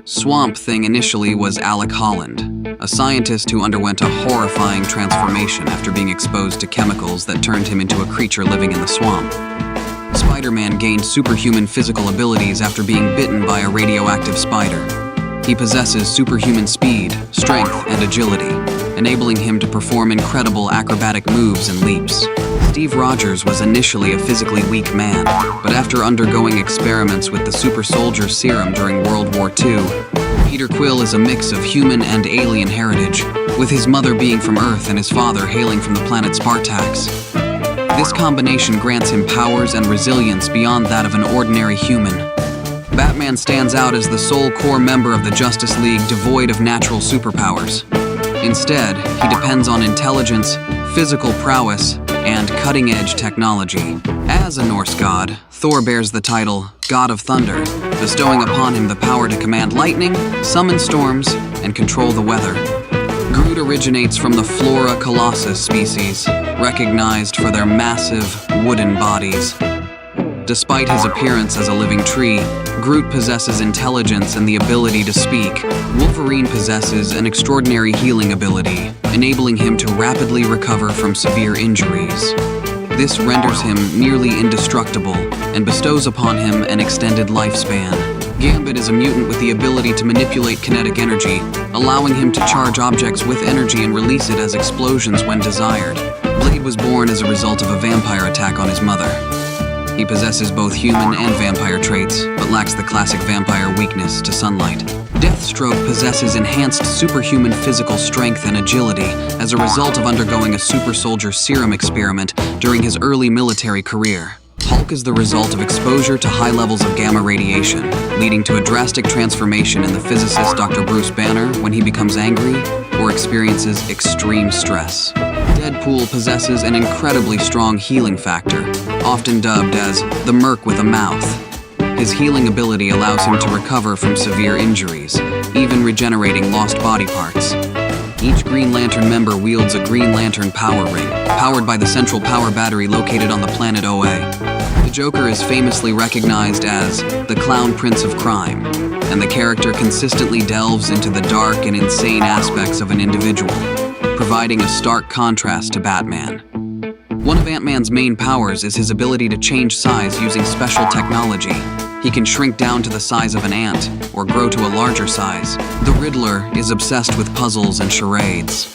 Swamp Thing initially was Alec Holland, a scientist who underwent a horrifying transformation after being exposed to chemicals that turned him into a creature living in the swamp. Spider-Man gained superhuman physical abilities after being bitten by a radioactive spider. He possesses superhuman speed, strength, and agility, enabling him to perform incredible acrobatic moves and leaps. Steve Rogers was initially a physically weak man, but after undergoing experiments with the super soldier serum during World War II, Peter Quill is a mix of human and alien heritage, with his mother being from Earth and his father hailing from the planet Spartax. This combination grants him powers and resilience beyond that of an ordinary human. Batman stands out as the sole core member of the Justice League devoid of natural superpowers. Instead, he depends on intelligence, physical prowess, and cutting-edge technology. As a Norse god, Thor bears the title God of Thunder, bestowing upon him the power to command lightning, summon storms, and control the weather. Groot originates from the Flora colossus species, recognized for their massive, wooden bodies. Despite his appearance as a living tree, Groot possesses intelligence and the ability to speak. Wolverine possesses an extraordinary healing ability, enabling him to rapidly recover from severe injuries. This renders him nearly indestructible and bestows upon him an extended lifespan. Gambit is a mutant with the ability to manipulate kinetic energy, allowing him to charge objects with energy and release it as explosions when desired. Blade was born as a result of a vampire attack on his mother. He possesses both human and vampire traits, but lacks the classic vampire weakness to sunlight. Deathstroke possesses enhanced superhuman physical strength and agility as a result of undergoing a super soldier serum experiment during his early military career. Hulk is the result of exposure to high levels of gamma radiation, leading to a drastic transformation in the physicist Dr. Bruce Banner when he becomes angry or experiences extreme stress. Deadpool possesses an incredibly strong healing factor, often dubbed as the Merc with a Mouth. His healing ability allows him to recover from severe injuries, even regenerating lost body parts. Each Green Lantern member wields a Green Lantern power ring, powered by the central power battery located on the planet OA. The Joker is famously recognized as the Clown Prince of Crime, and the character consistently delves into the dark and insane aspects of an individual, providing a stark contrast to Batman. One of Ant-Man's main powers is his ability to change size using special technology. He can shrink down to the size of an ant, or grow to a larger size. The Riddler is obsessed with puzzles and charades.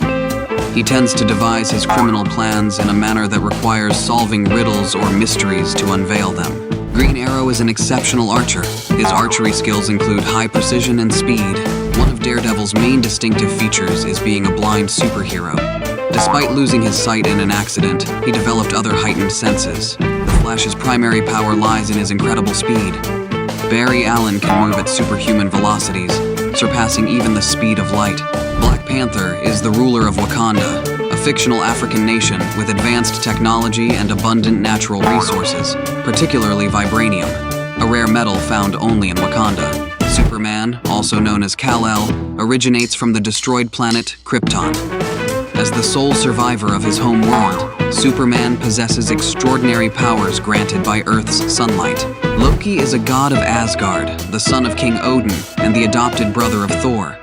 He tends to devise his criminal plans in a manner that requires solving riddles or mysteries to unveil them. Green Arrow is an exceptional archer. His archery skills include high precision and speed. One of Daredevil's main distinctive features is being a blind superhero. Despite losing his sight in an accident, he developed other heightened senses. The Flash's primary power lies in his incredible speed. Barry Allen can move at superhuman velocities, surpassing even the speed of light. Black Panther is the ruler of Wakanda, a fictional African nation with advanced technology and abundant natural resources, particularly vibranium, a rare metal found only in Wakanda. Superman, also known as Kal-El, originates from the destroyed planet Krypton. As the sole survivor of his home world, Superman possesses extraordinary powers granted by Earth's sunlight. Loki is a god of Asgard, the son of King Odin, and the adopted brother of Thor.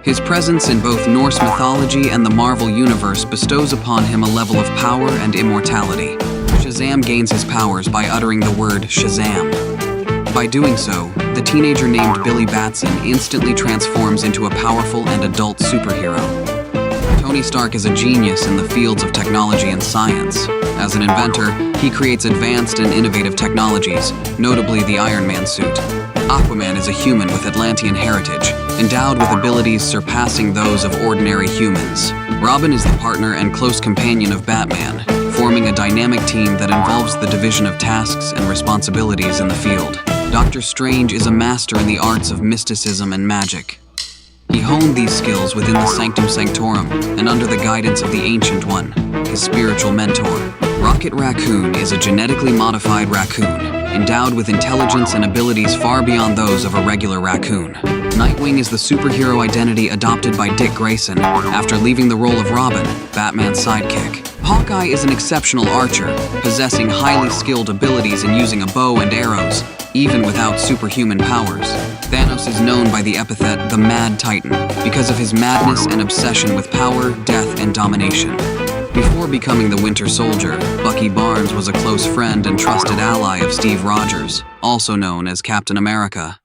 His presence in both Norse mythology and the Marvel Universe bestows upon him a level of power and immortality. Shazam gains his powers by uttering the word Shazam. By doing so, the teenager named Billy Batson instantly transforms into a powerful and adult superhero. Tony Stark is a genius in the fields of technology and science. As an inventor, he creates advanced and innovative technologies, notably the Iron Man suit. Aquaman is a human with Atlantean heritage, endowed with abilities surpassing those of ordinary humans. Robin is the partner and close companion of Batman, forming a dynamic team that involves the division of tasks and responsibilities in the field. Doctor Strange is a master in the arts of mysticism and magic. He honed these skills within the Sanctum Sanctorum and under the guidance of the Ancient One, his spiritual mentor. Rocket Raccoon is a genetically modified raccoon, endowed with intelligence and abilities far beyond those of a regular raccoon. Nightwing is the superhero identity adopted by Dick Grayson after leaving the role of Robin, Batman's sidekick. Hawkeye is an exceptional archer, possessing highly skilled abilities in using a bow and arrows, even without superhuman powers. Thanos is known by the epithet the Mad Titan because of his madness and obsession with power, death, and domination. Before becoming the Winter Soldier, Bucky Barnes was a close friend and trusted ally of Steve Rogers, also known as Captain America.